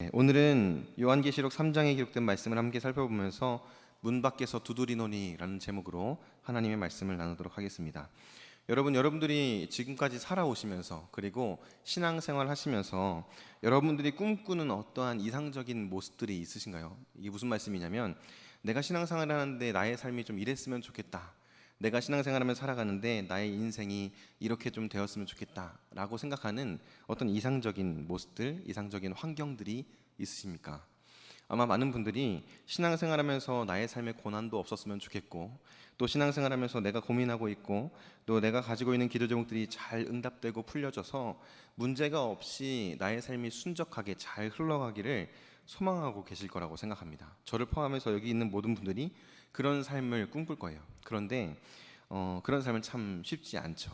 오늘은 요한계시록 3장에 기록된 말씀을 함께 살펴보면서 문 밖에서 두드리노니라는 제목으로 하나님의 말씀을 나누도록 하겠습니다. 여러분들이 지금까지 살아오시면서 그리고 신앙생활 하시면서 여러분들이 꿈꾸는 어떠한 이상적인 모습들이 있으신가요? 이게 무슨 말씀이냐면, 내가 신앙생활을 하는데 나의 삶이 좀 이랬으면 좋겠다, 내가 신앙생활하면서 살아가는데 나의 인생이 이렇게 좀 되었으면 좋겠다라고 생각하는 어떤 이상적인 모습들, 이상적인 환경들이 있으십니까? 아마 많은 분들이 신앙생활하면서 나의 삶에 고난도 없었으면 좋겠고, 또 신앙생활하면서 내가 고민하고 있고, 또 내가 가지고 있는 기도 제목들이 잘 응답되고 풀려져서 문제가 없이 나의 삶이 순적하게 잘 흘러가기를 소망하고 계실 거라고 생각합니다. 저를 포함해서 여기 있는 모든 분들이 그런 삶을 꿈꿀 거예요. 그런데 그런 삶은 참 쉽지 않죠.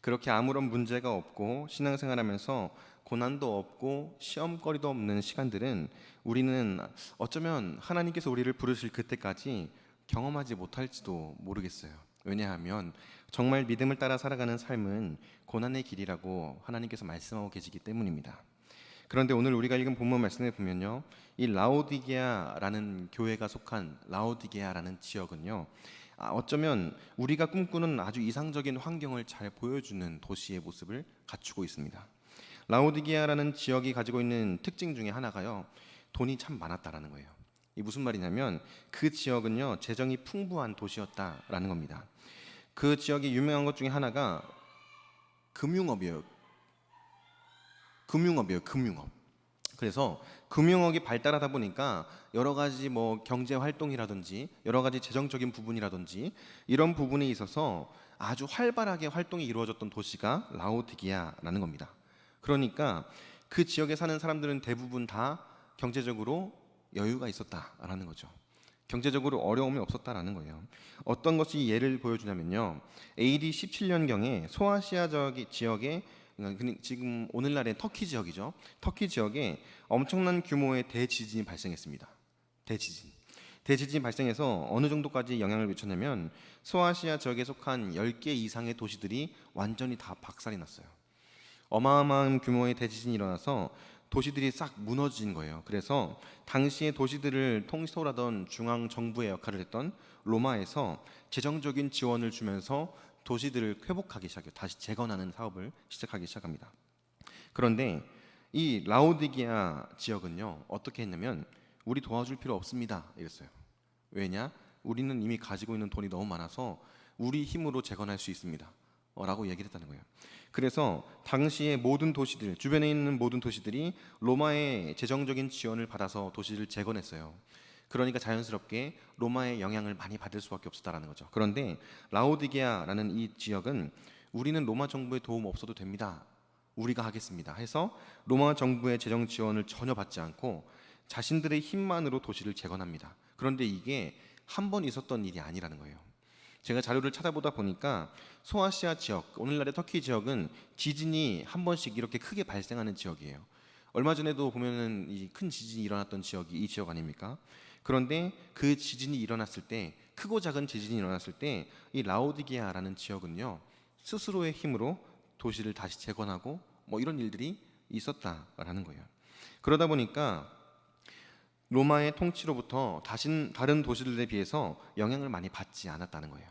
그렇게 아무런 문제가 없고 신앙생활하면서 고난도 없고 시험거리도 없는 시간들은 우리는 어쩌면 하나님께서 우리를 부르실 그때까지 경험하지 못할지도 모르겠어요. 왜냐하면 정말 믿음을 따라 살아가는 삶은 고난의 길이라고 하나님께서 말씀하고 계시기 때문입니다. 그런데 오늘 우리가 읽은 본문 말씀에 보면요, 이 라오디게아라는 교회가 속한 라오디게아라는 지역은요, 어쩌면 우리가 꿈꾸는 아주 이상적인 환경을 잘 보여주는 도시의 모습을 갖추고 있습니다. 라오디게아라는 지역이 가지고 있는 특징 중에 하나가요, 돈이 참 많았다라는 거예요. 이 무슨 말이냐면, 그 지역은요, 재정이 풍부한 도시였다라는 겁니다. 그 지역이 유명한 것 중에 하나가 금융업이에요. 금융업. 그래서 금융업이 발달하다 보니까 여러 가지 경제 활동이라든지 여러 가지 재정적인 부분이라든지 이런 부분에 있어서 아주 활발하게 활동이 이루어졌던 도시가 라오디게아라는 겁니다. 그러니까 그 지역에 사는 사람들은 대부분 다 경제적으로 여유가 있었다라는 거죠. 경제적으로 어려움이 없었다라는 거예요. 어떤 것이 예를 보여주냐면요, AD 17년경에 소아시아 지역에, 지금 오늘날의 터키 지역이죠. 터키 지역에 엄청난 규모의 대지진이 발생했습니다. 대지진이 발생해서 어느 정도까지 영향을 미쳤냐면, 소아시아 지역에 속한 10개 이상의 도시들이 완전히 다 박살이 났어요. 어마어마한 규모의 대지진이 일어나서 도시들이 싹 무너진 거예요. 그래서 당시에 도시들을 통솔하던 중앙 정부의 역할을 했던 로마에서 재정적인 지원을 주면서 도시들을 회복하기 시작해요. 다시 재건하는 사업을 시작하기 시작합니다. 그런데 이 라오디게아 지역은요, 어떻게 했냐면, 우리 도와줄 필요 없습니다 이랬어요. 왜냐? 우리는 이미 가지고 있는 돈이 너무 많아서 우리 힘으로 재건할 수 있습니다 라고 얘기를 했다는 거예요. 그래서 당시의 모든 도시들, 주변에 있는 모든 도시들이 로마의 재정적인 지원을 받아서 도시를 재건했어요. 그러니까 자연스럽게 로마의 영향을 많이 받을 수밖에 없었다라는 거죠. 그런데 라오디게아라는 이 지역은, 우리는 로마 정부의 도움 없어도 됩니다, 우리가 하겠습니다 해서 로마 정부의 재정 지원을 전혀 받지 않고 자신들의 힘만으로 도시를 재건합니다. 그런데 이게 한 번 있었던 일이 아니라는 거예요. 제가 자료를 찾아보다 보니까 소아시아 지역, 오늘날의 터키 지역은 지진이 한 번씩 이렇게 크게 발생하는 지역이에요. 얼마 전에도 보면은 이 큰 지진이 일어났던 지역이 이 지역 아닙니까? 그런데 그 지진이 일어났을 때, 크고 작은 지진이 일어났을 때 이 라오디게아라는 지역은요, 스스로의 힘으로 도시를 다시 재건하고 이런 일들이 있었다라는 거예요. 그러다 보니까 로마의 통치로부터 다른 도시들에 비해서 영향을 많이 받지 않았다는 거예요.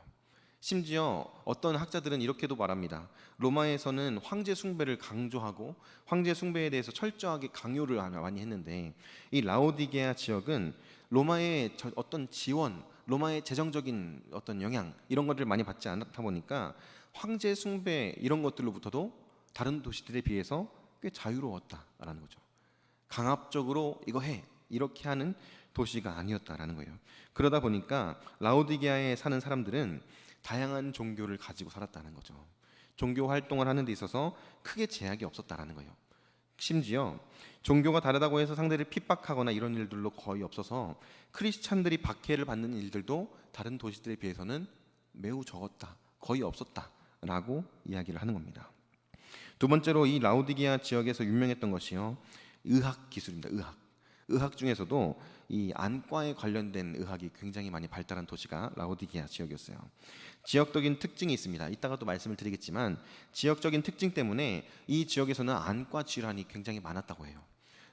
심지어 어떤 학자들은 이렇게도 말합니다. 로마에서는 황제 숭배를 강조하고 황제 숭배에 대해서 철저하게 강요를 많이 했는데, 이 라오디게아 지역은 로마의 어떤 지원, 로마의 재정적인 어떤 영향, 이런 것들을 많이 받지 않다 보니까 황제 숭배 이런 것들로부터도 다른 도시들에 비해서 꽤 자유로웠다라는 거죠. 강압적으로 이거 해, 이렇게 하는 도시가 아니었다라는 거예요. 그러다 보니까 라오디게아에 사는 사람들은 다양한 종교를 가지고 살았다는 거죠. 종교 활동을 하는 데 있어서 크게 제약이 없었다라는 거예요. 심지어 종교가 다르다고 해서 상대를 핍박하거나 이런 일들도 거의 없어서 크리스찬들이 박해를 받는 일들도 다른 도시들에 비해서는 매우 적었다, 거의 없었다라고 이야기를 하는 겁니다. 두 번째로 이 라오디게아 지역에서 유명했던 것이요, 의학 기술입니다. 의학 중에서도 이 안과에 관련된 의학이 굉장히 많이 발달한 도시가 라오디게아 지역이었어요. 지역적인 특징이 있습니다. 이따가도 말씀을 드리겠지만, 지역적인 특징 때문에 이 지역에서는 안과 질환이 굉장히 많았다고 해요.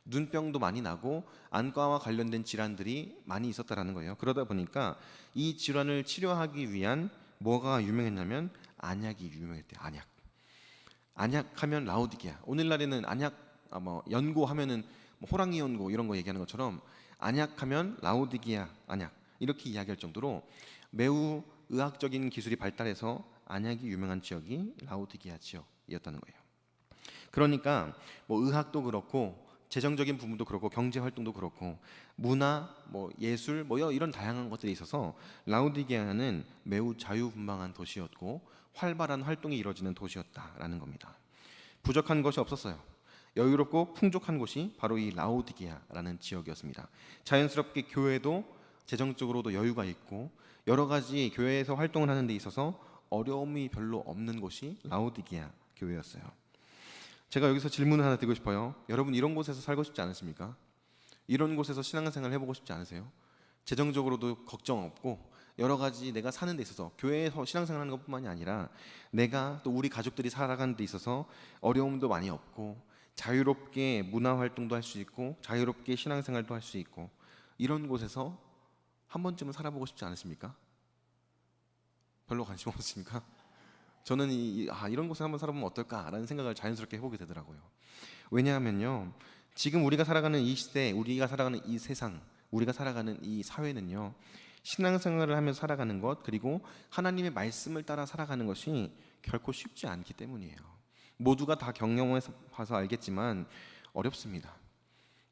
눈병도 많이 나고 안과와 관련된 질환들이 많이 있었다라는 거예요. 그러다 보니까 이 질환을 치료하기 위한 뭐가 유명했냐면 안약이 유명했대요. 안약. 안약하면 라오디게아. 오늘날에는 안약 뭐 연고하면은 뭐 호랑이 연고 이런 거 얘기하는 것처럼 안약하면 라오디게아 안약 이렇게 이야기할 정도로 매우 의학적인 기술이 발달해서 안약이 유명한 지역이 라오디게아 지역이었다는 거예요. 그러니까 뭐 의학도 그렇고 재정적인 부분도 그렇고 경제 활동도 그렇고 문화, 뭐 예술, 뭐 이런 다양한 것들이 있어서 라오디게아는 매우 자유분방한 도시였고 활발한 활동이 이루어지는 도시였다라는 겁니다. 부족한 것이 없었어요. 여유롭고 풍족한 곳이 바로 이 라오디게아라는 지역이었습니다. 자연스럽게 교회도 재정적으로도 여유가 있고 여러 가지 교회에서 활동을 하는 데 있어서 어려움이 별로 없는 곳이 라오디게아 교회였어요. 제가 여기서 질문을 하나 드리고 싶어요. 여러분 이런 곳에서 살고 싶지 않으십니까? 이런 곳에서 신앙생활 해보고 싶지 않으세요? 재정적으로도 걱정 없고 여러 가지 내가 사는 데 있어서 교회에서 신앙생활하는 것뿐만이 아니라 내가 또 우리 가족들이 살아가는 데 있어서 어려움도 많이 없고 자유롭게 문화활동도 할 수 있고 자유롭게 신앙생활도 할 수 있고 이런 곳에서 한 번쯤은 살아보고 싶지 않으십니까? 별로 관심 없으십니까? 저는 이런 곳에 한번 살아보면 어떨까라는 생각을 자연스럽게 해보게 되더라고요. 왜냐하면요, 지금 우리가 살아가는 이 시대, 우리가 살아가는 이 세상, 우리가 살아가는 이 사회는요, 신앙생활을 하면서 살아가는 것 그리고 하나님의 말씀을 따라 살아가는 것이 결코 쉽지 않기 때문이에요. 모두가 다 경험해서 봐서 알겠지만 어렵습니다.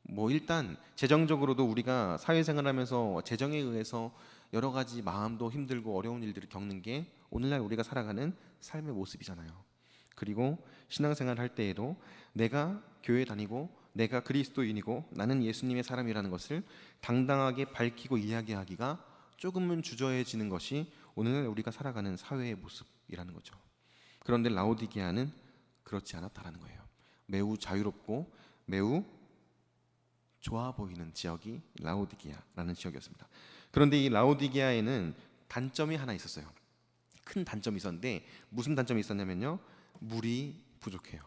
뭐 일단 재정적으로도 우리가 사회생활하면서 재정에 의해서 여러 가지 마음도 힘들고 어려운 일들을 겪는 게 오늘날 우리가 살아가는 삶의 모습이잖아요. 그리고 신앙생활 할 때에도 내가 교회 다니고 내가 그리스도인이고 나는 예수님의 사람이라는 것을 당당하게 밝히고 이야기하기가 조금은 주저해지는 것이 오늘날 우리가 살아가는 사회의 모습이라는 거죠. 그런데 라오디게아는 그렇지 않았다라는 거예요. 매우 자유롭고 매우 좋아 보이는 지역이 라오디게아라는 지역이었습니다. 그런데 이 라오디게아에는 단점이 하나 있었어요. 큰 단점이 있었는데 무슨 단점이 있었냐면요, 물이 부족해요.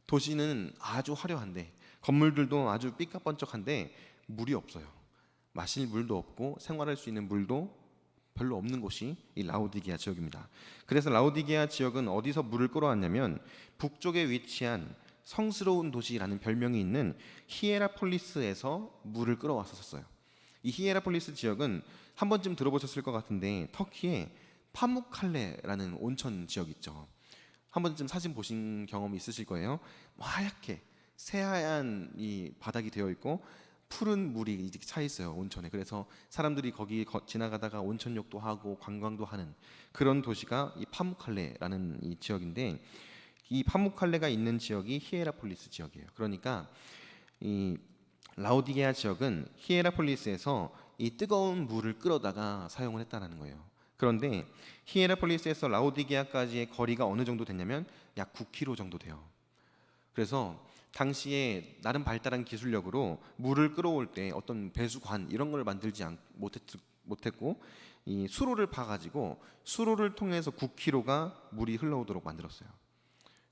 도시는 아주 화려한데 건물들도 아주 삐까뻔쩍한데 물이 없어요. 마실 물도 없고 생활할 수 있는 물도 별로 없는 곳이 이 라오디게아 지역입니다. 그래서 라오디게아 지역은 어디서 물을 끌어왔냐면 북쪽에 위치한 성스러운 도시라는 별명이 있는 히에라폴리스에서 물을 끌어왔었어요. 이 히에라폴리스 지역은 한 번쯤 들어보셨을 것 같은데 터키의 파묵칼레라는 온천 지역 있죠. 한 번쯤 사진 보신 경험이 있으실 거예요. 하얗게 새하얀 이 바닥이 되어 있고 푸른 물이 이렇게 차 있어요, 온천에. 그래서 사람들이 거기 지나가다가 온천욕도 하고 관광도 하는 그런 도시가 이 파묵칼레라는 이 지역인데, 이 파묵칼레가 있는 지역이 히에라폴리스 지역이에요. 그러니까 이 라오디게아 지역은 히에라폴리스에서 이 뜨거운 물을 끌어다가 사용을 했다는 거예요. 그런데 히에라폴리스에서 라오디게아까지의 거리가 어느 정도 됐냐면 약 9km 정도 돼요. 그래서 당시에 나름 발달한 기술력으로 물을 끌어올 때 어떤 배수관 이런 걸 만들지 못했고 이 수로를 파가지고 수로를 통해서 9km가 물이 흘러오도록 만들었어요.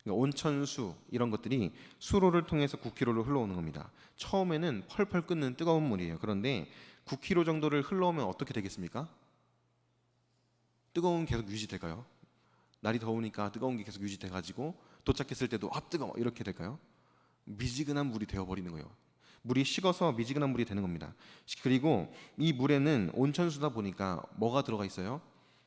그러니까 온천수 이런 것들이 수로를 통해서 9km를 흘러오는 겁니다. 처음에는 펄펄 끓는 뜨거운 물이에요. 그런데 9km 정도를 흘러오면 어떻게 되겠습니까? 뜨거운 계속 유지될까요? 날이 더우니까 뜨거운 게 계속 유지돼가지고 도착했을 때도 뜨거워 이렇게 될까요? 미지근한 물이 되어버리는 거예요. 물이 식어서 미지근한 물이 되는 겁니다. 그리고 이 물에는 온천수다 보니까 뭐가 들어가 있어요?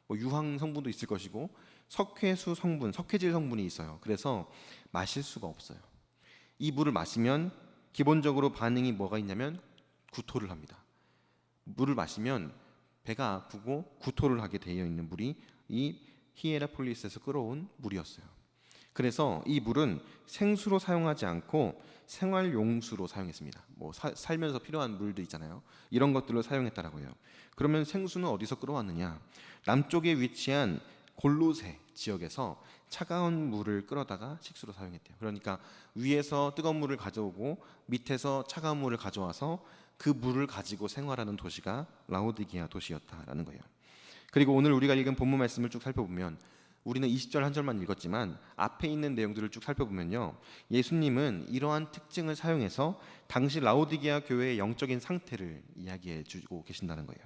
뭐 유황 성분도 있을 것이고 석회수 성분, 석회질 성분이 있어요. 그래서 마실 수가 없어요. 이 물을 마시면 기본적으로 반응이 뭐가 있냐면 구토를 합니다. 물을 마시면 배가 아프고 구토를 하게 되어 있는 물이 이 히에라폴리스에서 끌어온 물이었어요. 그래서 이 물은 생수로 사용하지 않고 생활용수로 사용했습니다. 뭐 살면서 필요한 물도 있잖아요. 이런 것들로 사용했다라고요. 그러면 생수는 어디서 끌어왔느냐? 남쪽에 위치한 골로새 지역에서 차가운 물을 끌어다가 식수로 사용했대요. 그러니까 위에서 뜨거운 물을 가져오고 밑에서 차가운 물을 가져와서 그 물을 가지고 생활하는 도시가 라오디게아 도시였다라는 거예요. 그리고 오늘 우리가 읽은 본문 말씀을 쭉 살펴보면 우리는 20절 한 절만 읽었지만 앞에 있는 내용들을 쭉 살펴보면요, 예수님은 이러한 특징을 사용해서 당시 라오디게아 교회의 영적인 상태를 이야기해 주고 계신다는 거예요.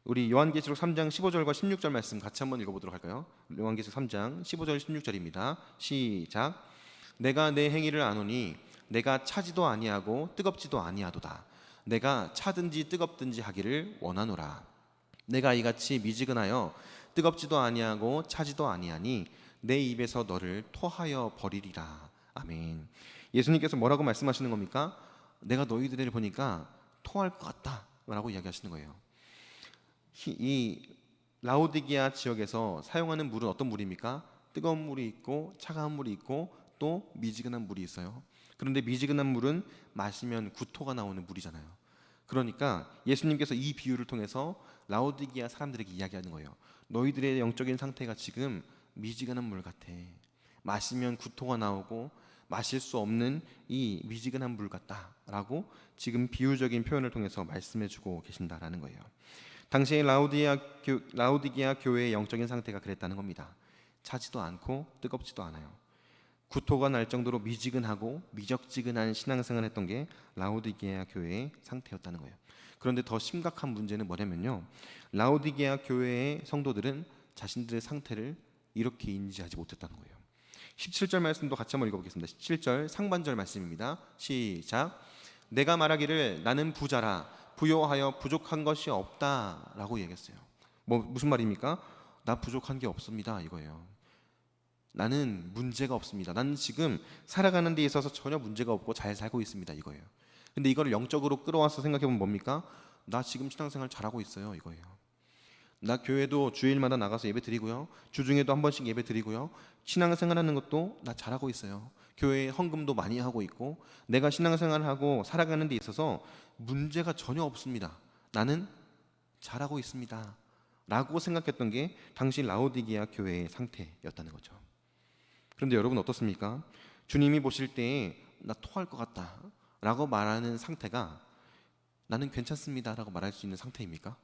우리 요한계시록 3장 15절과 16절 말씀 같이 한번 읽어보도록 할까요? 요한계시록 3장 15절 16절입니다. 시작. 내가 내 행위를 아노니 내가 차지도 아니하고 뜨겁지도 아니하도다. 내가 차든지 뜨겁든지 하기를 원하노라. 내가 이같이 미지근하여 뜨겁지도 아니하고 차지도 아니하니 내 입에서 너를 토하여 버리리라. 아멘. 예수님께서 뭐라고 말씀하시는 겁니까? 내가 너희들을 보니까 토할 것 같다 라고 이야기하시는 거예요. 이 라오디게아 지역에서 사용하는 물은 어떤 물입니까? 뜨거운 물이 있고 차가운 물이 있고 또 미지근한 물이 있어요. 그런데 미지근한 물은 마시면 구토가 나오는 물이잖아요. 그러니까 예수님께서 이 비유를 통해서 라오디게아 사람들에게 이야기하는 거예요. 너희들의 영적인 상태가 지금 미지근한 물 같아. 마시면 구토가 나오고 마실 수 없는 이 미지근한 물 같다라고 지금 비유적인 표현을 통해서 말씀해주고 계신다라는 거예요. 당시의 라오디게아 교회의 영적인 상태가 그랬다는 겁니다. 차지도 않고 뜨겁지도 않아요. 구토가 날 정도로 미지근하고 미적지근한 신앙생활을 했던 게 라오디게아 교회의 상태였다는 거예요. 그런데 더 심각한 문제는 뭐냐면요, 라오디게아 교회의 성도들은 자신들의 상태를 이렇게 인지하지 못했다는 거예요. 17절 말씀도 같이 한번 읽어보겠습니다. 17절 상반절 말씀입니다. 시작. 내가 말하기를 나는 부자라 부요하여 부족한 것이 없다라고 얘기했어요. 무슨 말입니까? 나 부족한 게 없습니다 이거예요. 나는 문제가 없습니다. 나는 지금 살아가는 데 있어서 전혀 문제가 없고 잘 살고 있습니다 이거예요. 근데 이걸 영적으로 끌어와서 생각해보면 뭡니까? 나 지금 신앙생활 잘하고 있어요 이거예요. 나 교회도 주일마다 나가서 예배 드리고요, 주중에도 한 번씩 예배 드리고요, 신앙생활하는 것도 나 잘하고 있어요. 교회에 헌금도 많이 하고 있고 내가 신앙생활하고 살아가는 데 있어서 문제가 전혀 없습니다. 나는 잘하고 있습니다 라고 생각했던 게 당시 라오디게아 교회의 상태였다는 거죠. 그런데 여러분 어떻습니까? 주님이 보실 때 나 토할 것 같다 라고 말하는 상태가 나는 괜찮습니다 라고 말할 수 있는 상태입니까?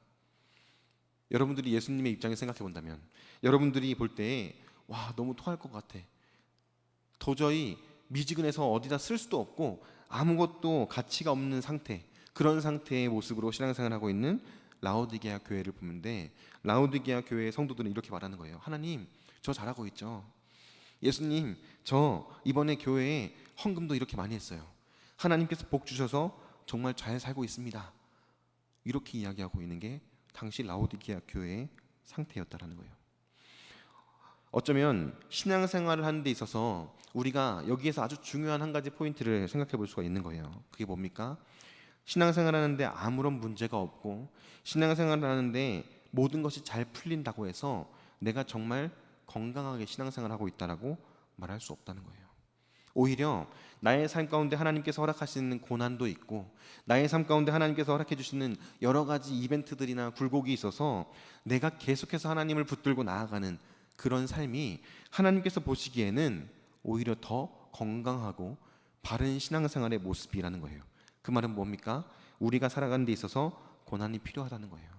여러분들이 예수님의 입장에 생각해 본다면 여러분들이 볼 때 와 너무 토할 것 같아, 도저히 미지근해서 어디다 쓸 수도 없고 아무것도 가치가 없는 상태, 그런 상태의 모습으로 신앙생활하고 있는 라오디게아 교회를 보는데 라오디게아 교회의 성도들은 이렇게 말하는 거예요. 하나님 저 잘하고 있죠. 예수님 저 이번에 교회에 헌금도 이렇게 많이 했어요. 하나님께서 복 주셔서 정말 잘 살고 있습니다. 이렇게 이야기하고 있는 게 당시 라오디게아 교회의 상태였다라는 거예요. 어쩌면 신앙생활을 하는 데 있어서 우리가 여기에서 아주 중요한 한 가지 포인트를 생각해 볼 수가 있는 거예요. 그게 뭡니까? 신앙생활 하는데 아무런 문제가 없고 신앙생활을 하는데 모든 것이 잘 풀린다고 해서 내가 정말 건강하게 신앙생활을 하고 있다라고 말할 수 없다는 거예요. 오히려 나의 삶 가운데 하나님께서 허락하시는 고난도 있고 나의 삶 가운데 하나님께서 허락해 주시는 여러 가지 이벤트들이나 굴곡이 있어서 내가 계속해서 하나님을 붙들고 나아가는 그런 삶이 하나님께서 보시기에는 오히려 더 건강하고 바른 신앙생활의 모습이라는 거예요. 그 말은 뭡니까? 우리가 살아가는 데 있어서 고난이 필요하다는 거예요.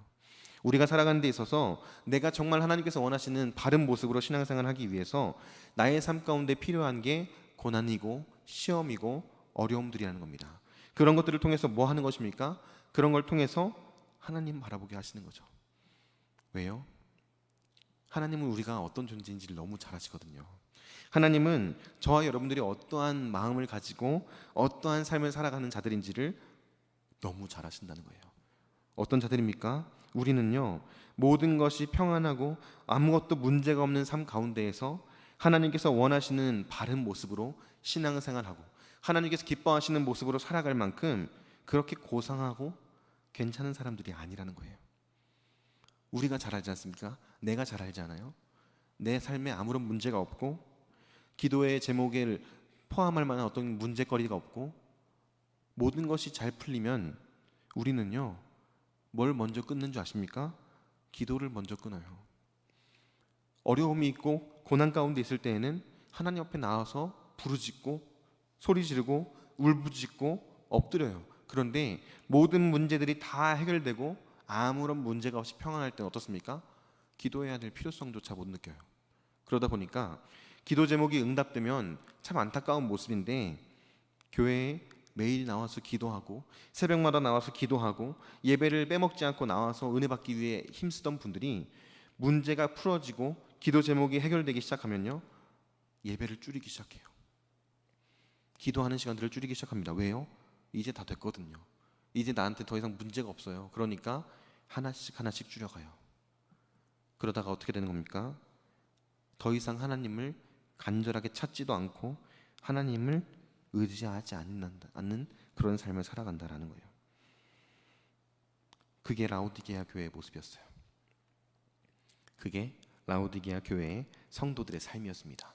우리가 살아가는 데 있어서 내가 정말 하나님께서 원하시는 바른 모습으로 신앙생활을 하기 위해서 나의 삶 가운데 필요한 게 고난이고 시험이고 어려움들이라는 겁니다. 그런 것들을 통해서 뭐 하는 것입니까? 그런 걸 통해서 하나님 바라보게 하시는 거죠. 왜요? 하나님은 우리가 어떤 존재인지를 너무 잘 아시거든요. 하나님은 저와 여러분들이 어떠한 마음을 가지고 어떠한 삶을 살아가는 자들인지를 너무 잘 아신다는 거예요. 어떤 자들입니까? 우리는요, 모든 것이 평안하고 아무것도 문제가 없는 삶 가운데에서 하나님께서 원하시는 바른 모습으로 신앙생활하고 하나님께서 기뻐하시는 모습으로 살아갈 만큼 그렇게 고상하고 괜찮은 사람들이 아니라는 거예요. 우리가 잘 알지 않습니까? 내가 잘 알지 않아요? 내 삶에 아무런 문제가 없고 기도의 제목을 포함할 만한 어떤 문제거리가 없고 모든 것이 잘 풀리면 우리는요, 뭘 먼저 끊는 줄 아십니까? 기도를 먼저 끊어요. 어려움이 있고 고난 가운데 있을 때에는 하나님 앞에 나와서 부르짖고 소리 지르고 울부짖고 엎드려요. 그런데 모든 문제들이 다 해결되고 아무런 문제가 없이 평안할 때는 어떻습니까? 기도해야 될 필요성조차 못 느껴요. 그러다 보니까 기도 제목이 응답되면 참 안타까운 모습인데, 교회에 매일 나와서 기도하고 새벽마다 나와서 기도하고 예배를 빼먹지 않고 나와서 은혜 받기 위해 힘쓰던 분들이 문제가 풀어지고 기도 제목이 해결되기 시작하면요, 예배를 줄이기 시작해요. 기도하는 시간들을 줄이기 시작합니다. 왜요? 이제 다 됐거든요. 이제 나한테 더 이상 문제가 없어요. 그러니까 하나씩 하나씩 줄여가요. 그러다가 어떻게 되는 겁니까? 더 이상 하나님을 간절하게 찾지도 않고 하나님을 의지하지 않는 그런 삶을 살아간다라는 거예요. 그게 라오디게아 교회의 모습이었어요. 그게 라오디게아 교회의 성도들의 삶이었습니다.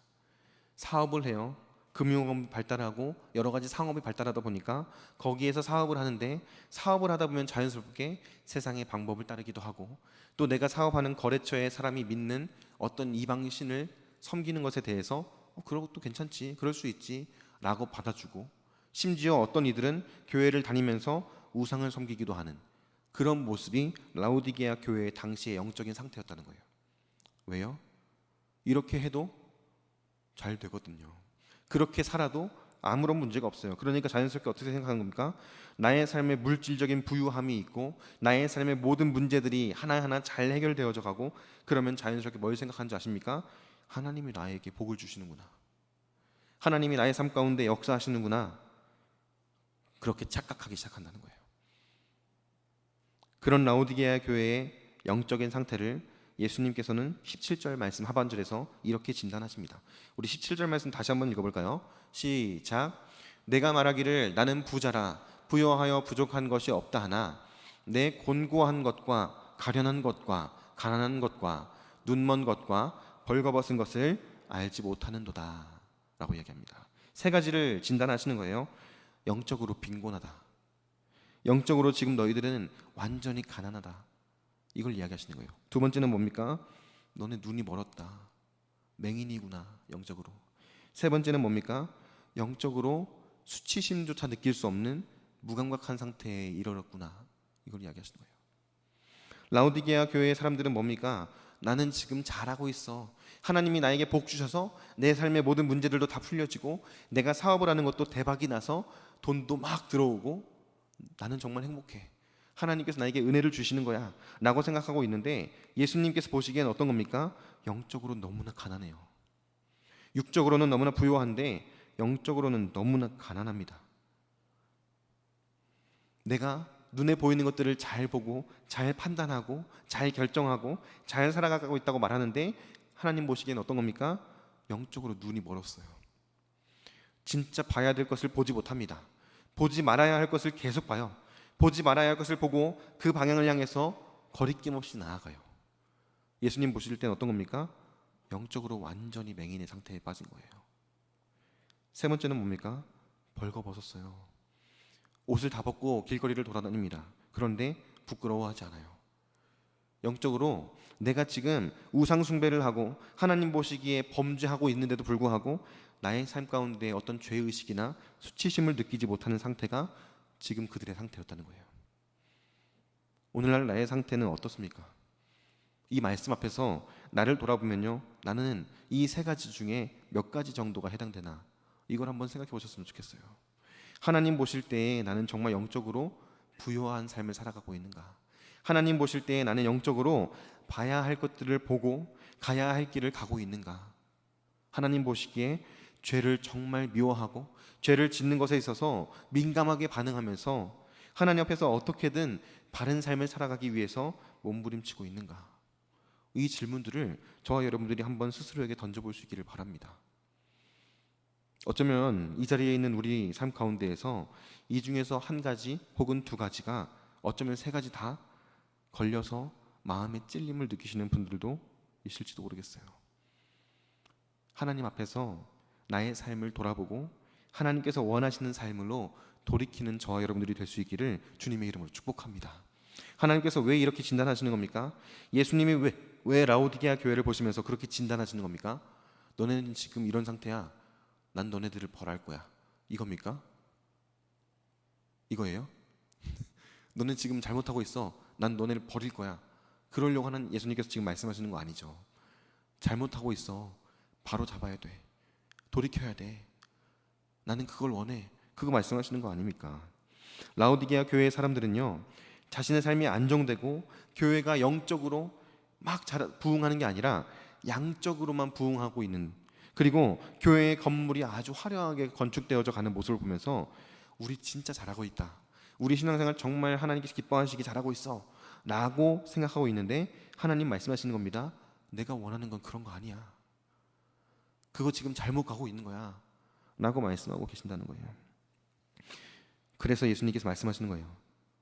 사업을 해요. 금융업이 발달하고 여러 가지 상업이 발달하다 보니까 거기에서 사업을 하는데, 사업을 하다 보면 자연스럽게 세상의 방법을 따르기도 하고, 또 내가 사업하는 거래처의 사람이 믿는 어떤 이방신을 섬기는 것에 대해서 그런 것도 괜찮지, 그럴 수 있지 라고 받아주고, 심지어 어떤 이들은 교회를 다니면서 우상을 섬기기도 하는 그런 모습이 라오디게아 교회의 당시의 영적인 상태였다는 거예요. 왜요? 이렇게 해도 잘 되거든요. 그렇게 살아도 아무런 문제가 없어요. 그러니까 자연스럽게 어떻게 생각하는 겁니까? 나의 삶에 물질적인 부유함이 있고 나의 삶의 모든 문제들이 하나하나 잘 해결되어져 가고, 그러면 자연스럽게 뭘 생각하는지 아십니까? 하나님이 나에게 복을 주시는구나, 하나님이 나의 삶 가운데 역사하시는구나, 그렇게 착각하기 시작한다는 거예요. 그런 라오디게아 교회의 영적인 상태를 예수님께서는 17절 말씀 하반절에서 이렇게 진단하십니다. 우리 17절 말씀 다시 한번 읽어볼까요? 시작. 내가 말하기를 나는 부자라 부여하여 부족한 것이 없다 하나 내 곤고한 것과 가련한 것과 가난한 것과 눈먼 것과 벌거벗은 것을 알지 못하는도다 라고 이야기합니다. 세 가지를 진단하시는 거예요. 영적으로 빈곤하다, 영적으로 지금 너희들은 완전히 가난하다, 이걸 이야기하시는 거예요. 두 번째는 뭡니까? 너네 눈이 멀었다, 맹인이구나 영적으로. 세 번째는 뭡니까? 영적으로 수치심조차 느낄 수 없는 무감각한 상태에 이르렀구나, 이걸 이야기하시는 거예요. 라오디게아 교회의 사람들은 뭡니까? 나는 지금 잘하고 있어, 하나님이 나에게 복 주셔서 내 삶의 모든 문제들도 다 풀려지고 내가 사업을 하는 것도 대박이 나서 돈도 막 들어오고 나는 정말 행복해, 하나님께서 나에게 은혜를 주시는 거야 라고 생각하고 있는데, 예수님께서 보시기엔 어떤 겁니까? 영적으로 너무나 가난해요. 육적으로는 너무나 부유한데 영적으로는 너무나 가난합니다. 내가 눈에 보이는 것들을 잘 보고 잘 판단하고 잘 결정하고 잘 살아가고 있다고 말하는데, 하나님 보시기엔 어떤 겁니까? 영적으로 눈이 멀었어요. 진짜 봐야 될 것을 보지 못합니다. 보지 말아야 할 것을 계속 봐요. 보지 말아야 할 것을 보고 그 방향을 향해서 거리낌 없이 나아가요. 예수님 보실 때는 어떤 겁니까? 영적으로 완전히 맹인의 상태에 빠진 거예요. 세 번째는 뭡니까? 벌거벗었어요. 옷을 다 벗고 길거리를 돌아다닙니다. 그런데 부끄러워하지 않아요. 영적으로 내가 지금 우상 숭배를 하고 하나님 보시기에 범죄하고 있는데도 불구하고 나의 삶 가운데 어떤 죄의식이나 수치심을 느끼지 못하는 상태가 지금 그들의 상태였다는 거예요. 오늘날 나의 상태는 어떻습니까? 이 말씀 앞에서 나를 돌아보면요, 나는 이 세 가지 중에 몇 가지 정도가 해당되나, 이걸 한번 생각해 보셨으면 좋겠어요. 하나님 보실 때에 나는 정말 영적으로 부유한 삶을 살아가고 있는가? 하나님 보실 때에 나는 영적으로 봐야 할 것들을 보고 가야 할 길을 가고 있는가? 하나님 보시기에 죄를 정말 미워하고 죄를 짓는 것에 있어서 민감하게 반응하면서 하나님 앞에서 어떻게든 바른 삶을 살아가기 위해서 몸부림치고 있는가? 이 질문들을 저와 여러분들이 한번 스스로에게 던져볼 수 있기를 바랍니다. 어쩌면 이 자리에 있는 우리 삶 가운데에서 이 중에서 한 가지 혹은 두 가지가, 어쩌면 세 가지 다 걸려서 마음의 찔림을 느끼시는 분들도 있을지도 모르겠어요. 하나님 앞에서 나의 삶을 돌아보고 하나님께서 원하시는 삶으로 돌이키는 저와 여러분들이 될 수 있기를 주님의 이름으로 축복합니다. 하나님께서 왜 이렇게 진단하시는 겁니까? 예수님이 왜 라오디게아 교회를 보시면서 그렇게 진단하시는 겁니까? 너네는 지금 이런 상태야, 난 너네들을 벌할 거야, 이겁니까? 이거예요? 너네 지금 잘못하고 있어, 난 너네를 버릴 거야, 그러려고 하는 예수님께서 지금 말씀하시는 거 아니죠. 잘못하고 있어, 바로 잡아야 돼. 돌이켜야 돼. 나는 그걸 원해. 그거 말씀하시는 거 아닙니까? 라오디게아 교회의 사람들은요, 자신의 삶이 안정되고 교회가 영적으로 막 부흥하는 게 아니라 양적으로만 부흥하고 있는, 그리고 교회의 건물이 아주 화려하게 건축되어져 가는 모습을 보면서 우리 진짜 잘하고 있다, 우리 신앙생활 정말 하나님께서 기뻐하시기 잘하고 있어 라고 생각하고 있는데, 하나님 말씀하시는 겁니다. 내가 원하는 건 그런 거 아니야. 그거 지금 잘못 가고 있는 거야 라고 말씀하고 계신다는 거예요. 그래서 예수님께서 말씀하시는 거예요.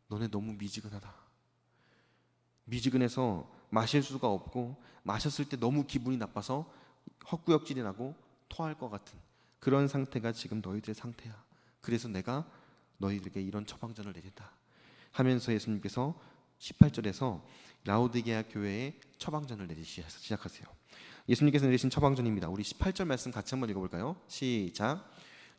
너네 너무 미지근하다. 미지근해서 마실 수가 없고, 마셨을 때 너무 기분이 나빠서 헛구역질이 나고 토할 것 같은 그런 상태가 지금 너희들의 상태야. 그래서 내가 너희들에게 이런 처방전을 내린다 하면서 예수님께서 18절에서 라오디게아 교회에 처방전을 내리시 시작하세요. 예수님께서 내리신 처방전입니다. 우리 18절 말씀 같이 한번 읽어볼까요? 시작.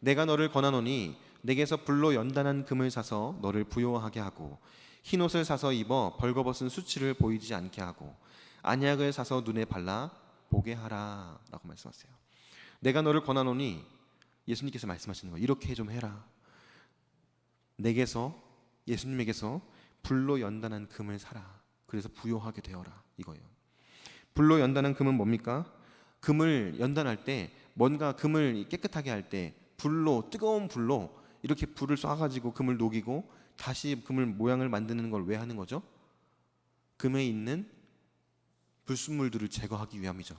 내가 너를 권하노니 내게서 불로 연단한 금을 사서 너를 부요하게 하고, 흰옷을 사서 입어 벌거벗은 수치를 보이지 않게 하고, 안약을 사서 눈에 발라 보게 하라 라고 말씀하세요. 내가 너를 권하노니, 예수님께서 말씀하시는 거예요. 이렇게 좀 해라. 내게서, 예수님에게서 불로 연단한 금을 사라. 그래서 부요하게 되어라 이거예요. 불로 연단한 금은 뭡니까? 금을 연단할 때, 뭔가 금을 깨끗하게 할 때 불로, 뜨거운 불로 이렇게 불을 쏴가지고 금을 녹이고 다시 금을 모양을 만드는 걸 왜 하는 거죠? 금에 있는 불순물들을 제거하기 위함이죠.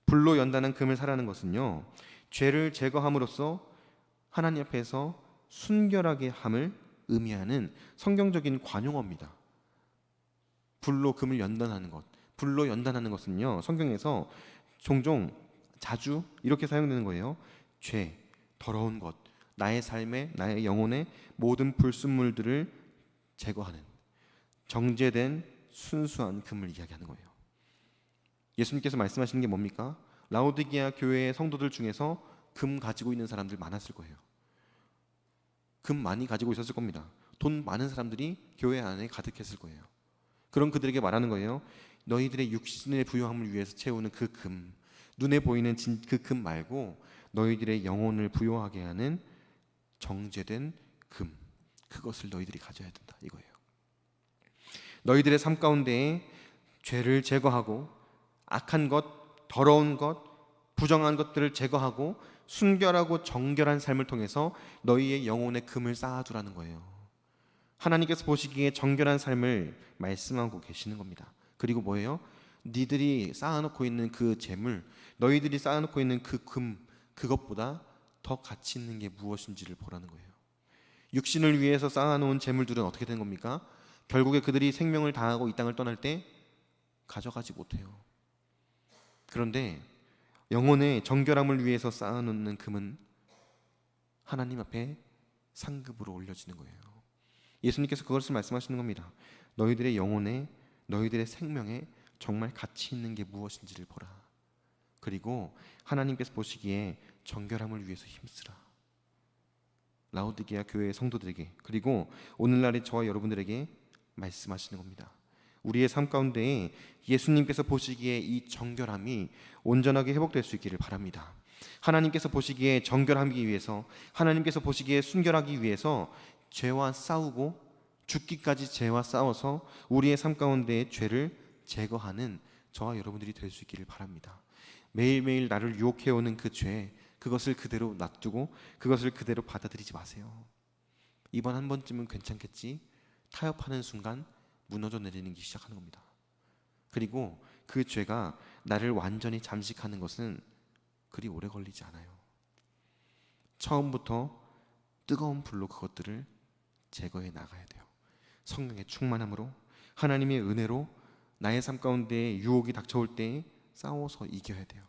불로 연단한 금을 사라는 것은요, 죄를 제거함으로써 하나님 앞에서 순결하게 함을 의미하는 성경적인 관용어입니다. 불로 금을 연단하는 것, 불로 연단하는 것은요, 성경에서 종종 자주 이렇게 사용되는 거예요. 죄, 더러운 것, 나의 삶에, 나의 영혼의 모든 불순물들을 제거하는 정제된 순수한 금을 이야기하는 거예요. 예수님께서 말씀하시는 게 뭡니까? 라오디게아 교회의 성도들 중에서 금 가지고 있는 사람들 많았을 거예요. 금 많이 가지고 있었을 겁니다. 돈 많은 사람들이 교회 안에 가득했을 거예요. 그럼 그들에게 말하는 거예요. 너희들의 육신의 부요함을 위해서 채우는 그 금, 눈에 보이는 그 금 말고 너희들의 영혼을 부요하게 하는 정제된 금, 그것을 너희들이 가져야 된다 이거예요. 너희들의 삶 가운데에 죄를 제거하고 악한 것, 더러운 것, 부정한 것들을 제거하고 순결하고 정결한 삶을 통해서 너희의 영혼에 금을 쌓아두라는 거예요. 하나님께서 보시기에 정결한 삶을 말씀하고 계시는 겁니다. 그리고 뭐예요? 니들이 쌓아놓고 있는 그 재물, 너희들이 쌓아놓고 있는 그 금, 그것보다 더 가치 있는 게 무엇인지를 보라는 거예요. 육신을 위해서 쌓아놓은 재물들은 어떻게 된 겁니까? 결국에 그들이 생명을 다하고 이 땅을 떠날 때 가져가지 못해요. 그런데 영혼의 정결함을 위해서 쌓아놓는 금은 하나님 앞에 상급으로 올려지는 거예요. 예수님께서 그것을 말씀하시는 겁니다. 너희들의 영혼에, 너희들의 생명에 정말 가치 있는 게 무엇인지를 보라. 그리고 하나님께서 보시기에 정결함을 위해서 힘쓰라. 라오디게아 교회의 성도들에게, 그리고 오늘날의 저와 여러분들에게 말씀하시는 겁니다. 우리의 삶 가운데에 예수님께서 보시기에 이 정결함이 온전하게 회복될 수 있기를 바랍니다. 하나님께서 보시기에 정결하기 위해서, 하나님께서 보시기에 순결하기 위해서 죄와 싸우고 죽기까지 죄와 싸워서 우리의 삶 가운데의 죄를 제거하는 저와 여러분들이 될 수 있기를 바랍니다. 매일매일 나를 유혹해오는 그 죄, 그것을 그대로 놔두고 그것을 그대로 받아들이지 마세요. 이번 한 번쯤은 괜찮겠지, 타협하는 순간 무너져 내리는 게 시작하는 겁니다. 그리고 그 죄가 나를 완전히 잠식하는 것은 그리 오래 걸리지 않아요. 처음부터 뜨거운 불로 그것들을 제거해 나가야 돼요. 성령의 충만함으로, 하나님의 은혜로 나의 삶 가운데 유혹이 닥쳐올 때 싸워서 이겨야 돼요.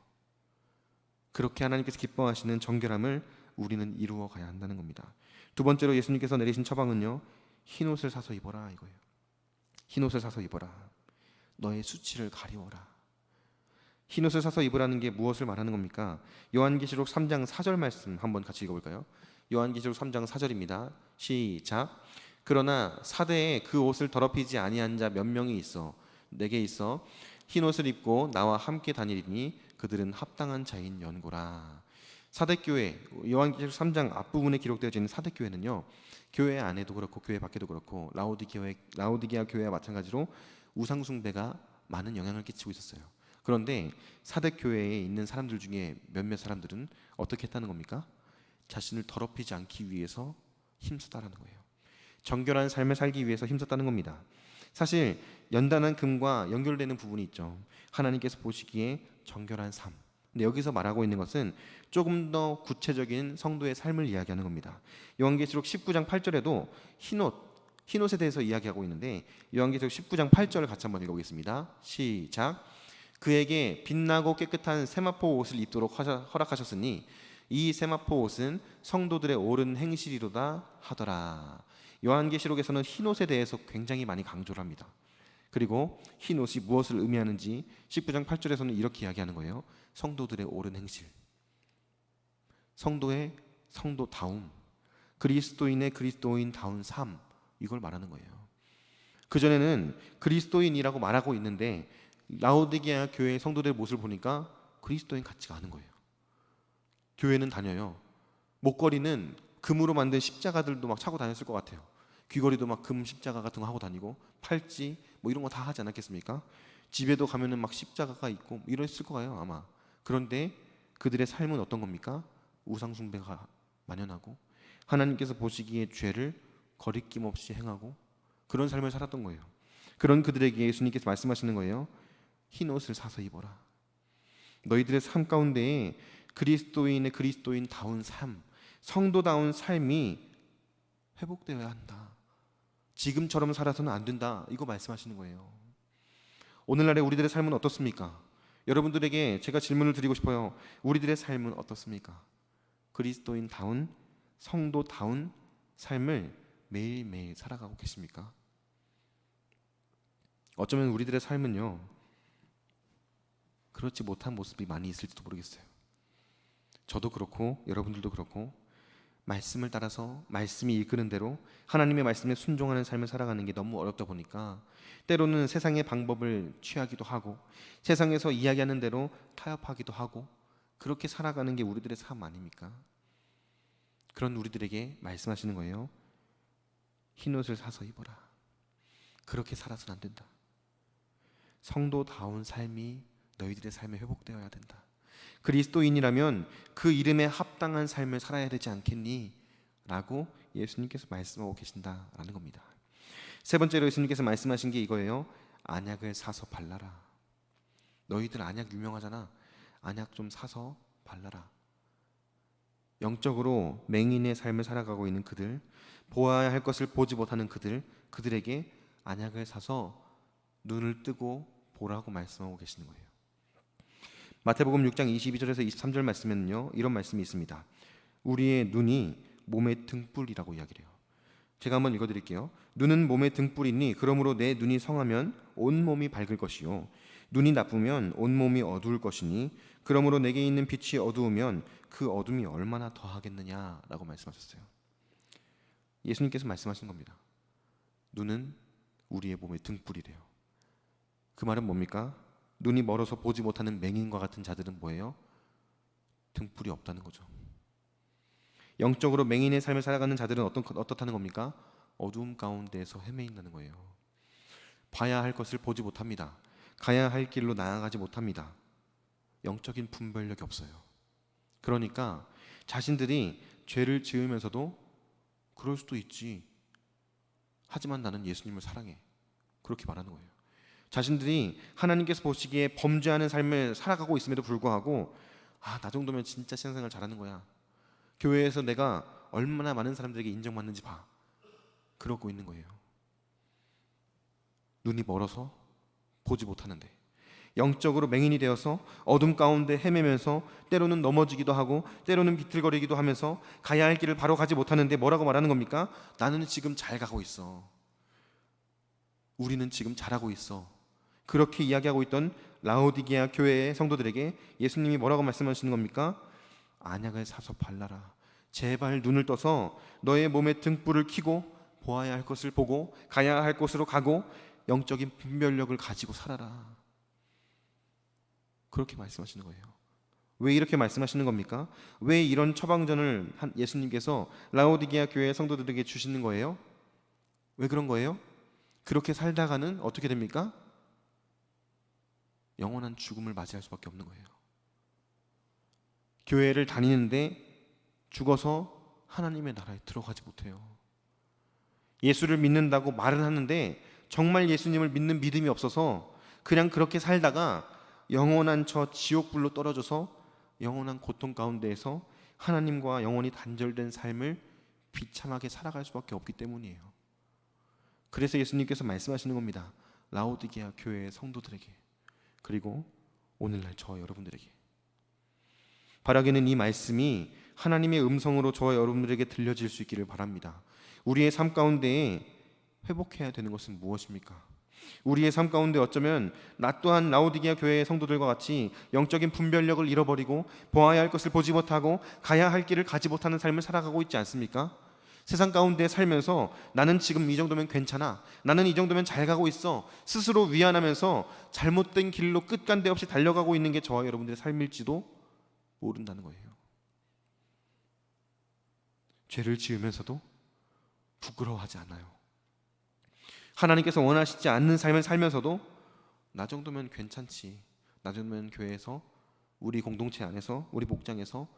그렇게 하나님께서 기뻐하시는 정결함을 우리는 이루어 가야 한다는 겁니다. 두 번째로 예수님께서 내리신 처방은요, 흰옷을 사서 입어라 이거예요. 흰옷을 사서 입어라. 너의 수치를 가리워라. 흰옷을 사서 입으라는 게 무엇을 말하는 겁니까? 요한계시록 3장 4절 말씀 한번 같이 읽어볼까요? 요한계시록 3장 4절입니다. 시작. 그러나 사대에 그 옷을 더럽히지 아니한 자 몇 명이 있어 내게 있어 흰옷을 입고 나와 함께 다니리니 그들은 합당한 자인 연고라. 사대교회, 요한계시록 3장 앞부분에 기록되어져 있는 사대교회는요, 교회 안에도 그렇고 교회 밖에도 그렇고 라오디게아 교회와 마찬가지로 우상숭배가 많은 영향을 끼치고 있었어요. 그런데 사대교회에 있는 사람들 중에 몇몇 사람들은 어떻게 했다는 겁니까? 자신을 더럽히지 않기 위해서 힘썼다라는 거예요. 정결한 삶을 살기 위해서 힘썼다는 겁니다. 사실 연단한 금과 연결되는 부분이 있죠. 하나님께서 보시기에 정결한 삶. 근데 여기서 말하고 있는 것은 조금 더 구체적인 성도의 삶을 이야기하는 겁니다. 요한계시록 19장 8절에도 흰옷에 대해서 이야기하고 있는데, 요한계시록 19장 8절을 같이 한번 읽어보겠습니다. 시작. 그에게 빛나고 깨끗한 세마포 옷을 입도록 허락하셨으니 이 세마포 옷은 성도들의 옳은 행실이로다 하더라. 요한계시록에서는 흰옷에 대해서 굉장히 많이 강조를 합니다. 그리고 흰옷이 무엇을 의미하는지 19장 8절에서는 이렇게 이야기하는 거예요. 성도들의 옳은 행실, 성도의 성도다움, 그리스도인의 그리스도인다운 삶, 이걸 말하는 거예요. 그전에는 그리스도인이라고 말하고 있는데 라오디게아 교회 성도들의 모습을 보니까 그리스도인 같지가 않은 거예요. 교회는 다녀요. 목걸이는 금으로 만든 십자가들도 막 차고 다녔을 것 같아요. 귀걸이도 막 금 십자가 같은 거 하고 다니고, 팔찌 뭐 이런 거 다 하지 않았겠습니까? 집에도 가면은 막 십자가가 있고 이랬을 거예요 아마. 그런데 그들의 삶은 어떤 겁니까? 우상숭배가 만연하고 하나님께서 보시기에 죄를 거리낌 없이 행하고 그런 삶을 살았던 거예요. 그런 그들에게 예수님께서 말씀하시는 거예요. 흰 옷을 사서 입어라. 너희들의 삶 가운데에 그리스도인의 그리스도인다운 삶, 성도다운 삶이 회복되어야 한다. 지금처럼 살아서는 안 된다. 이거 말씀하시는 거예요. 오늘날의 우리들의 삶은 어떻습니까? 여러분들에게 제가 질문을 드리고 싶어요. 우리들의 삶은 어떻습니까? 그리스도인다운, 성도다운 삶을 매일매일 살아가고 계십니까? 어쩌면 우리들의 삶은요, 그렇지 못한 모습이 많이 있을지도 모르겠어요. 저도 그렇고 여러분들도 그렇고 말씀을 따라서 말씀이 이끄는 대로 하나님의 말씀에 순종하는 삶을 살아가는 게 너무 어렵다 보니까 때로는 세상의 방법을 취하기도 하고 세상에서 이야기하는 대로 타협하기도 하고 그렇게 살아가는 게 우리들의 삶 아닙니까? 그런 우리들에게 말씀하시는 거예요. 흰옷을 사서 입어라. 그렇게 살아서는 안 된다. 성도다운 삶이 너희들의 삶에 회복되어야 된다. 그리스도인이라면 그 이름에 합당한 삶을 살아야 되지 않겠니? 라고 예수님께서 말씀하고 계신다라는 겁니다. 세 번째로 예수님께서 말씀하신 게 이거예요. 안약을 사서 발라라. 너희들 안약 유명하잖아. 안약 좀 사서 발라라. 영적으로 맹인의 삶을 살아가고 있는 그들, 보아야 할 것을 보지 못하는 그들에게 안약을 사서 눈을 뜨고 보라고 말씀하고 계시는 거예요. 마태복음 6장 22절에서 23절 말씀에는요, 이런 말씀이 있습니다. 우리의 눈이 몸의 등불이라고 이야기를 해요. 제가 한번 읽어드릴게요. 눈은 몸의 등불이니 그러므로 내 눈이 성하면 온몸이 밝을 것이요 눈이 나쁘면 온몸이 어두울 것이니 그러므로 내게 있는 빛이 어두우면 그 어둠이 얼마나 더하겠느냐라고 말씀하셨어요. 예수님께서 말씀하신 겁니다. 눈은 우리의 몸의 등불이래요. 그 말은 뭡니까? 눈이 멀어서 보지 못하는 맹인과 같은 자들은 뭐예요? 등불이 없다는 거죠. 영적으로 맹인의 삶을 살아가는 자들은 어떻다는 겁니까? 어두움 가운데에서 헤매인다는 거예요. 봐야 할 것을 보지 못합니다. 가야 할 길로 나아가지 못합니다. 영적인 분별력이 없어요. 그러니까 자신들이 죄를 지으면서도 그럴 수도 있지. 하지만 나는 예수님을 사랑해. 그렇게 말하는 거예요. 자신들이 하나님께서 보시기에 범죄하는 삶을 살아가고 있음에도 불구하고 나 정도면 진짜 신앙생활 잘하는 거야. 교회에서 내가 얼마나 많은 사람들에게 인정받는지 봐. 그러고 있는 거예요. 눈이 멀어서 보지 못하는데 영적으로 맹인이 되어서 어둠 가운데 헤매면서 때로는 넘어지기도 하고 때로는 비틀거리기도 하면서 가야 할 길을 바로 가지 못하는데 뭐라고 말하는 겁니까? 나는 지금 잘 가고 있어. 우리는 지금 잘하고 있어. 그렇게 이야기하고 있던 라오디게아 교회의 성도들에게 예수님이 뭐라고 말씀하시는 겁니까? 안약을 사서 발라라. 제발 눈을 떠서 너의 몸에 등불을 켜고 보아야 할 것을 보고 가야 할 곳으로 가고 영적인 분별력을 가지고 살아라. 그렇게 말씀하시는 거예요. 왜 이렇게 말씀하시는 겁니까? 왜 이런 처방전을 예수님께서 라오디게아 교회 성도들에게 주시는 거예요? 왜 그런 거예요? 그렇게 살다가는 어떻게 됩니까? 영원한 죽음을 맞이할 수밖에 없는 거예요. 교회를 다니는데 죽어서 하나님의 나라에 들어가지 못해요. 예수를 믿는다고 말은 하는데 정말 예수님을 믿는 믿음이 없어서 그냥 그렇게 살다가 영원한 저 지옥불로 떨어져서 영원한 고통 가운데에서 하나님과 영원히 단절된 삶을 비참하게 살아갈 수밖에 없기 때문이에요. 그래서 예수님께서 말씀하시는 겁니다. 라오디게아 교회의 성도들에게, 그리고 오늘날 저와 여러분들에게. 바라기는 이 말씀이 하나님의 음성으로 저와 여러분들에게 들려질 수 있기를 바랍니다. 우리의 삶 가운데에 회복해야 되는 것은 무엇입니까? 우리의 삶 가운데 어쩌면 나 또한 라오디게아 교회의 성도들과 같이 영적인 분별력을 잃어버리고 보아야 할 것을 보지 못하고 가야 할 길을 가지 못하는 삶을 살아가고 있지 않습니까? 세상 가운데 살면서 나는 지금 이 정도면 괜찮아, 나는 이 정도면 잘 가고 있어, 스스로 위안하면서 잘못된 길로 끝간데 없이 달려가고 있는 게 저와 여러분들의 삶일지도 모른다는 거예요. 죄를 지으면서도 부끄러워하지 않아요. 하나님께서 원하시지 않는 삶을 살면서도 나 정도면 괜찮지, 나 정도면 교회에서, 우리 공동체 안에서, 우리 목장에서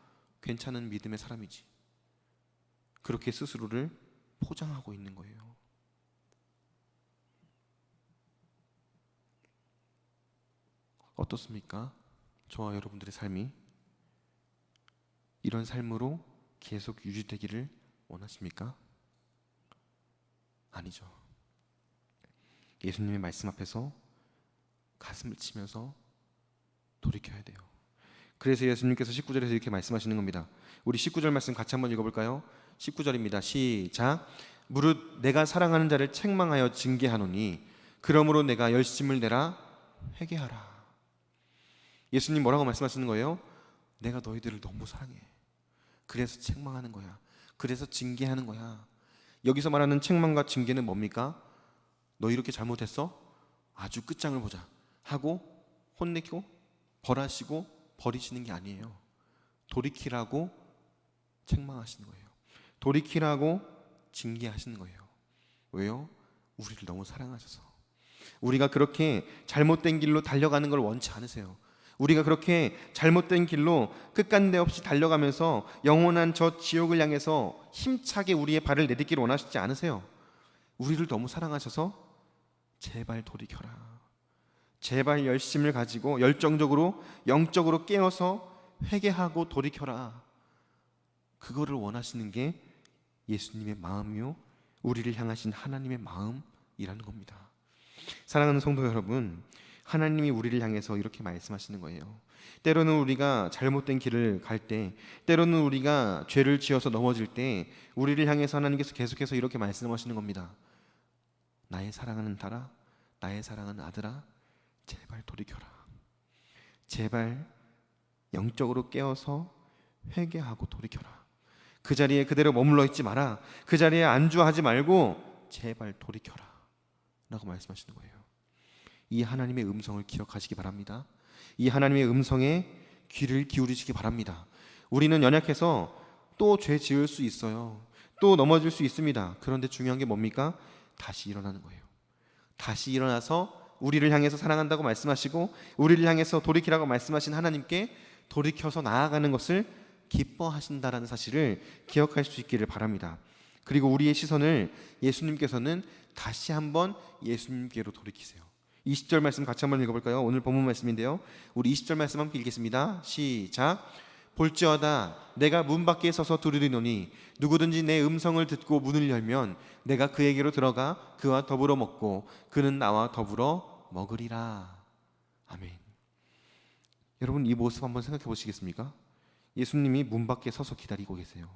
괜찮은 믿음의 사람이지, 그렇게 스스로를 포장하고 있는 거예요. 어떻습니까? 저와 여러분들의 삶이 이런 삶으로 계속 유지되기를 원하십니까? 아니죠. 예수님의 말씀 앞에서 가슴을 치면서 돌이켜야 돼요. 그래서 예수님께서 19절에서 이렇게 말씀하시는 겁니다. 우리 19절 말씀 같이 한번 읽어볼까요? 19절입니다. 시작. 무릇 내가 사랑하는 자를 책망하여 징계하노니 그러므로 내가 열심을 내라 회개하라. 예수님 뭐라고 말씀하시는 거예요? 내가 너희들을 너무 사랑해. 그래서 책망하는 거야. 그래서 징계하는 거야. 여기서 말하는 책망과 징계는 뭡니까? 너 이렇게 잘못했어? 아주 끝장을 보자 하고 혼내고 벌하시고 버리시는 게 아니에요. 돌이키라고 책망하시는 거예요. 돌이키라고 징계하시는 거예요. 왜요? 우리를 너무 사랑하셔서. 우리가 그렇게 잘못된 길로 달려가는 걸 원치 않으세요. 우리가 그렇게 잘못된 길로 끝간데 없이 달려가면서 영원한 저 지옥을 향해서 힘차게 우리의 발을 내딛기를 원하시지 않으세요. 우리를 너무 사랑하셔서 제발 돌이켜라. 제발 열심을 가지고 열정적으로 영적으로 깨어서 회개하고 돌이켜라. 그거를 원하시는 게 예수님의 마음이요, 우리를 향하신 하나님의 마음이라는 겁니다. 사랑하는 성도 여러분, 하나님이 우리를 향해서 이렇게 말씀하시는 거예요. 때로는 우리가 잘못된 길을 갈 때, 때로는 우리가 죄를 지어서 넘어질 때 우리를 향해서 하나님께서 계속해서 이렇게 말씀하시는 겁니다. 나의 사랑하는 딸아, 나의 사랑하는 아들아, 제발 돌이켜라. 제발 영적으로 깨어서 회개하고 돌이켜라. 그 자리에 그대로 머물러 있지 마라. 그 자리에 안주하지 말고 제발 돌이켜라 라고 말씀하시는 거예요. 이 하나님의 음성을 기억하시기 바랍니다. 이 하나님의 음성에 귀를 기울이시기 바랍니다. 우리는 연약해서 또 죄 지을 수 있어요. 또 넘어질 수 있습니다. 그런데 중요한 게 뭡니까? 다시 일어나는 거예요. 다시 일어나서 우리를 향해서 사랑한다고 말씀하시고 우리를 향해서 돌이키라고 말씀하신 하나님께 돌이켜서 나아가는 것을 기뻐하신다라는 사실을 기억할 수 있기를 바랍니다. 그리고 우리의 시선을 예수님께서는 다시 한번 예수님께로 돌이키세요. 20절 말씀 같이 한번 읽어볼까요? 오늘 본문 말씀인데요. 우리 20절 말씀 함께 읽겠습니다. 시작. 볼지어다 내가 문 밖에 서서 두드리노니 누구든지 내 음성을 듣고 문을 열면 내가 그에게로 들어가 그와 더불어 먹고 그는 나와 더불어 먹으리라. 아멘. 여러분, 이 모습 한번 생각해 보시겠습니까? 예수님이 문 밖에 서서 기다리고 계세요.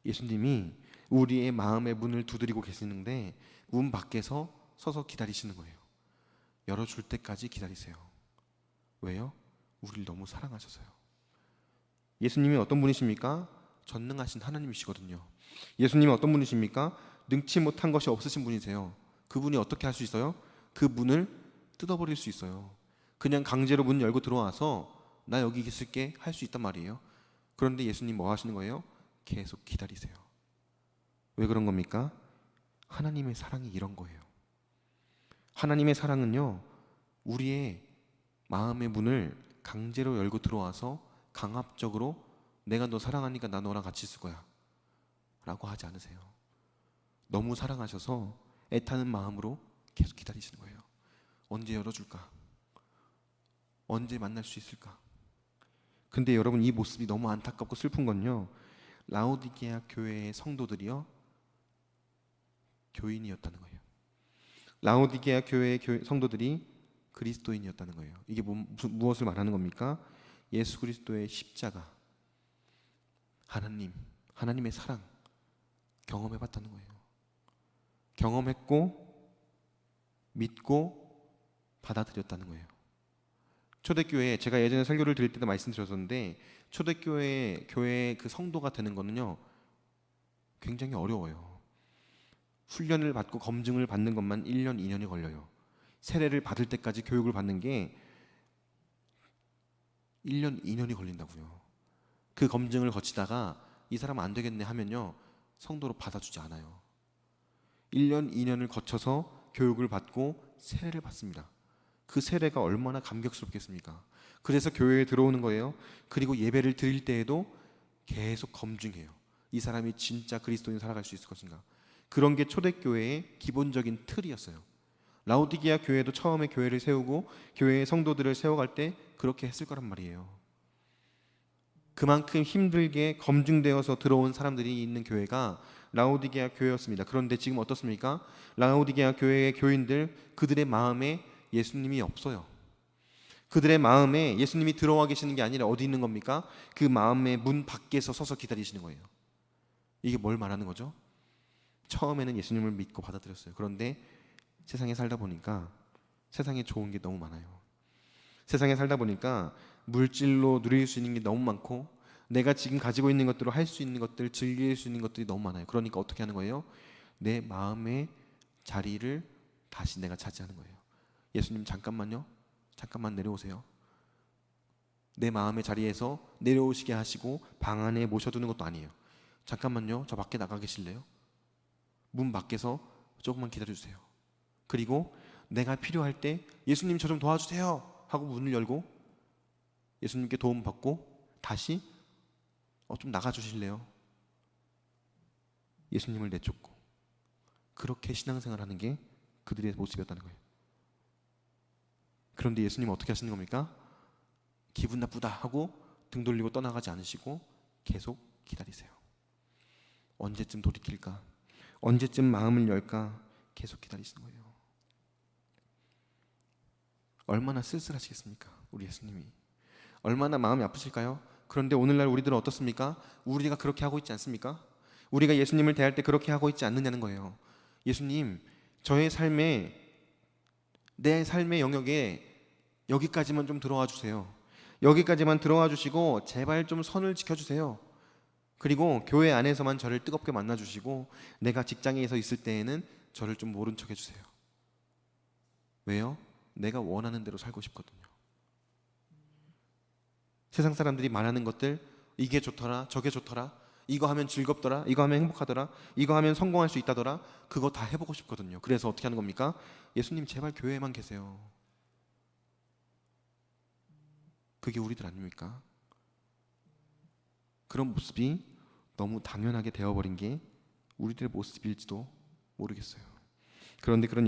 예수님이 우리의 마음의 문을 두드리고 계시는데 문 밖에서 서서 기다리시는 거예요. 열어줄 때까지 기다리세요. 왜요? 우리를 너무 사랑하셔서요. 예수님이 어떤 분이십니까? 전능하신 하나님이시거든요. 예수님이 어떤 분이십니까? 능치 못한 것이 없으신 분이세요. 그분이 어떻게 할 수 있어요? 그 문을 뜯어버릴 수 있어요. 그냥 강제로 문 열고 들어와서 나 여기 있을게 할 수 있단 말이에요. 그런데 예수님 뭐 하시는 거예요? 계속 기다리세요. 왜 그런 겁니까? 하나님의 사랑이 이런 거예요. 하나님의 사랑은요, 우리의 마음의 문을 강제로 열고 들어와서 강압적으로 내가 너 사랑하니까 나 너랑 같이 있을 거야 라고 하지 않으세요. 너무 사랑하셔서 애타는 마음으로 계속 기다리시는 거예요. 언제 열어줄까? 언제 만날 수 있을까? 근데 여러분, 이 모습이 너무 안타깝고 슬픈 건요, 라오디게아 교회의 성도들이요, 교인이었다는 거예요. 라오디게아 교회의 성도들이 그리스도인이었다는 거예요. 이게 무엇을 말하는 겁니까? 예수 그리스도의 십자가, 하나님의 사랑 경험해봤다는 거예요. 경험했고 믿고 받아들였다는 거예요. 초대교회, 제가 예전에 설교를 드릴 때도 말씀드렸었는데, 초대교회 교회의 그 성도가 되는 거는요 굉장히 어려워요. 훈련을 받고 검증을 받는 것만 1년, 2년이 걸려요. 세례를 받을 때까지 교육을 받는 게 1년, 2년이 걸린다고요. 그 검증을 거치다가 이 사람 안 되겠네 하면요 성도로 받아주지 않아요. 1년, 2년을 거쳐서 교육을 받고 세례를 받습니다. 그 세례가 얼마나 감격스럽겠습니까? 그래서 교회에 들어오는 거예요. 그리고 예배를 드릴 때에도 계속 검증해요. 이 사람이 진짜 그리스도인 살아갈 수 있을 것인가. 그런 게 초대교회의 기본적인 틀이었어요. 라오디게아 교회도 처음에 교회를 세우고 교회의 성도들을 세워갈 때 그렇게 했을 거란 말이에요. 그만큼 힘들게 검증되어서 들어온 사람들이 있는 교회가 라오디게아 교회였습니다. 그런데 지금 어떻습니까? 라오디게아 교회의 교인들, 그들의 마음에 예수님이 없어요. 그들의 마음에 예수님이 들어와 계시는 게 아니라 어디 있는 겁니까? 그 마음의 문 밖에서 서서 기다리시는 거예요. 이게 뭘 말하는 거죠? 처음에는 예수님을 믿고 받아들였어요. 그런데 세상에 살다 보니까 세상에 좋은 게 너무 많아요. 세상에 살다 보니까 물질로 누릴 수 있는 게 너무 많고, 내가 지금 가지고 있는 것들로 할 수 있는 것들, 즐길 수 있는 것들이 너무 많아요. 그러니까 어떻게 하는 거예요? 내 마음의 자리를 다시 내가 차지하는 거예요. 예수님 잠깐만요. 잠깐만 내려오세요. 내 마음의 자리에서 내려오시게 하시고 방 안에 모셔두는 것도 아니에요. 잠깐만요. 저 밖에 나가 계실래요? 문 밖에서 조금만 기다려주세요. 그리고 내가 필요할 때 예수님 저 좀 도와주세요 하고 문을 열고 예수님께 도움 받고 다시 좀 나가주실래요? 예수님을 내쫓고, 그렇게 신앙생활하는 게 그들의 모습이었다는 거예요. 그런데 예수님은 어떻게 하시는 겁니까? 기분 나쁘다 하고 등 돌리고 떠나가지 않으시고 계속 기다리세요. 언제쯤 돌이킬까? 언제쯤 마음을 열까? 계속 기다리시는 거예요. 얼마나 쓸쓸하시겠습니까? 우리 예수님이 얼마나 마음이 아프실까요? 그런데 오늘날 우리들은 어떻습니까? 우리가 그렇게 하고 있지 않습니까? 우리가 예수님을 대할 때 그렇게 하고 있지 않느냐는 거예요. 예수님, 저의 삶에, 내 삶의 영역에 여기까지만 좀 들어와 주세요. 여기까지만 들어와 주시고 제발 좀 선을 지켜주세요. 그리고 교회 안에서만 저를 뜨겁게 만나주시고 내가 직장에서 있을 때에는 저를 좀 모른 척 해주세요. 왜요? 내가 원하는 대로 살고 싶거든요. 세상 사람들이 말하는 것들, 이게 좋더라, 저게 좋더라, 이거 하면 즐겁더라, 이거 하면 행복하더라, 이거 하면 성공할 수 있다더라, 그거 다 해보고 싶거든요. 그래서 어떻게 하는 겁니까? 예수님 제발 교회에만 계세요. 그게 우리들 아닙니까? 그런 모습이 너무 당연하게 되어버린 게 우리들의 모습일지도 모르겠어요. 그런데 그런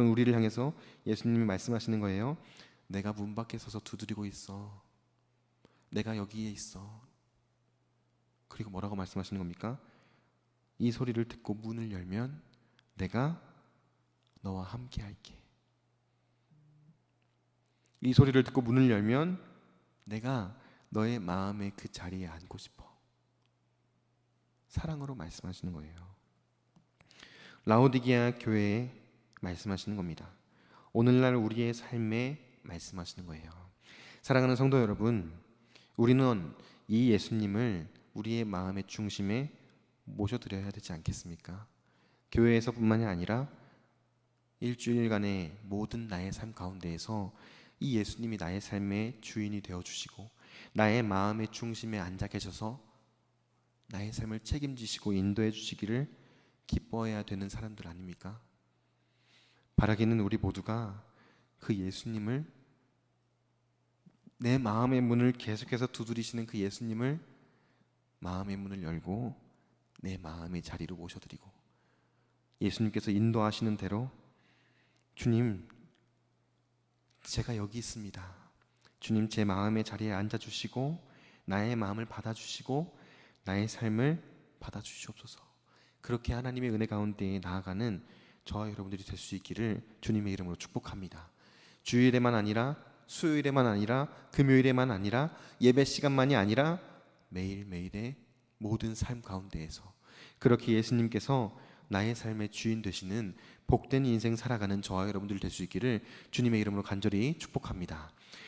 우리를 향해서 예수님이 말씀하시는 거예요. 내가 문 밖에 서서 두드리고 있어. 내가 여기에 있어. 그리고 뭐라고 말씀하시는 겁니까? 이 소리를 듣고 문을 열면 내가 너와 함께 할게. 이 소리를 듣고 문을 열면 내가 너의 마음의 그 자리에 앉고 싶어. 사랑으로 말씀하시는 거예요. 라오디게아 교회에 말씀하시는 겁니다. 오늘날 우리의 삶에 말씀하시는 거예요. 사랑하는 성도 여러분, 우리는 이 예수님을 우리의 마음의 중심에 모셔드려야 되지 않겠습니까? 교회에서뿐만이 아니라 일주일간의 모든 나의 삶 가운데에서 이 예수님이 나의 삶의 주인이 되어 주시고 나의 마음의 중심에 앉아 계셔서 나의 삶을 책임지시고 인도해 주시기를 기뻐해야 되는 사람들 아닙니까? 바라기는 우리 모두가 그 예수님을, 내 마음의 문을 계속해서 두드리시는 그 예수님을 마음의 문을 열고 내 마음의 자리로 모셔드리고 예수님께서 인도하시는 대로 주님, 제가 여기 있습니다. 주님, 제 마음의 자리에 앉아주시고 나의 마음을 받아주시고 나의 삶을 받아주시옵소서. 그렇게 하나님의 은혜 가운데 나아가는 저와 여러분들이 될 수 있기를 주님의 이름으로 축복합니다. 주일에만 아니라, 수요일에만 아니라, 금요일에만 아니라, 예배 시간만이 아니라 매일매일의 모든 삶 가운데에서 그렇게 예수님께서 나의 삶의 주인 되시는 복된 인생 살아가는 저와 여러분들 될 수 있기를 주님의 이름으로 간절히 축복합니다.